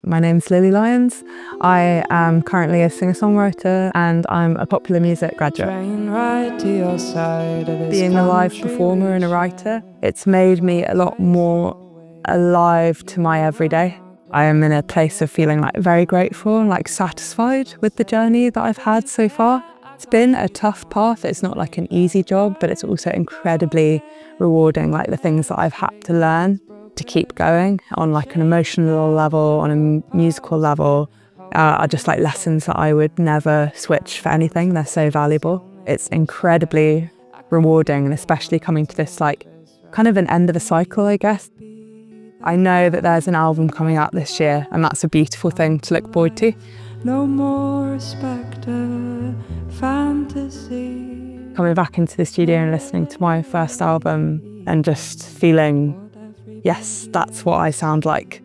My name's Lily Lyons. I am currently a singer-songwriter and I'm a popular music graduate. Being a live performer and a writer, it's made me a lot more alive to my everyday. I am in a place of feeling very grateful and satisfied with the journey that I've had so far. It's been a tough path. It's not an easy job, but it's also incredibly rewarding, the things that I've had to learn to keep going on an emotional level, on a musical level, are just lessons that I would never switch for anything. They're so valuable. It's incredibly rewarding, and especially coming to this kind of an end of a cycle, I guess. I know that there's an album coming out this year, and that's a beautiful thing to look forward to. No more spectre, fantasy. Coming back into the studio and listening to my first album and just feeling, yes, that's what I sound like.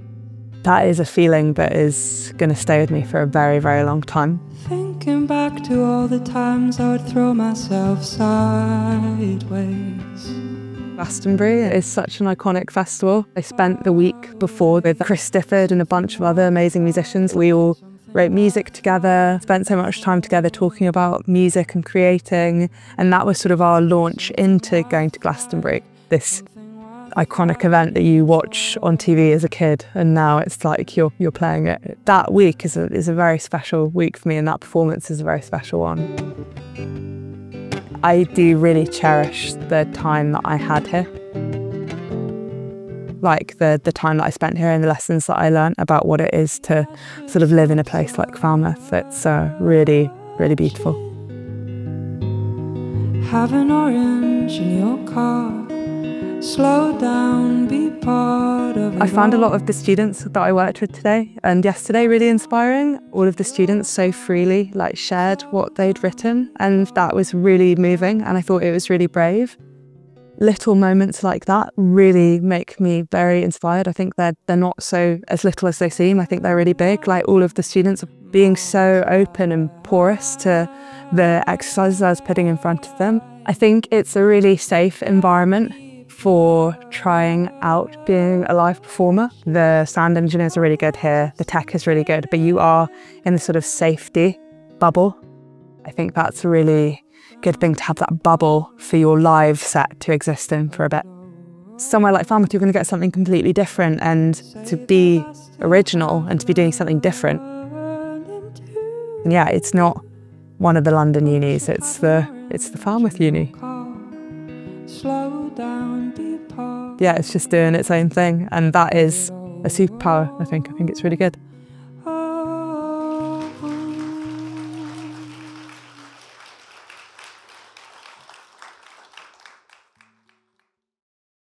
That is a feeling that is going to stay with me for a very, very long time. Thinking back to all the times I would throw myself sideways. Glastonbury is such an iconic festival. I spent the week before with Chris Stifford and a bunch of other amazing musicians. We all wrote music together, spent so much time together talking about music and creating, and that was sort of our launch into going to Glastonbury. This iconic event that you watch on TV as a kid, and now it's you're playing it. That week is a very special week for me, and that performance is a very special one. I do really cherish the time that I had here. The time that I spent here and the lessons that I learned about what it is to sort of live in a place like Falmouth. It's really, really beautiful. Have an orange in your car. Slow down, be part of it. I found a lot of the students that I worked with today and yesterday really inspiring. All of the students so freely shared what they'd written, and that was really moving, and I thought it was really brave. Little moments like that really make me very inspired. I think they're not as little as they seem. I think they're really big. All of the students being so open and porous to the exercises I was putting in front of them. I think it's a really safe environment for trying out being a live performer. The sound engineers are really good here, the tech is really good, but you are in this sort of safety bubble. I think that's a really good thing to have, that bubble for your live set to exist in for a bit. Somewhere like Falmouth, you're going to get something completely different, and to be original and to be doing something different. And yeah, it's not one of the London unis, it's the Falmouth uni. Yeah, it's just doing its own thing, and that is a superpower, I think. I think it's really good.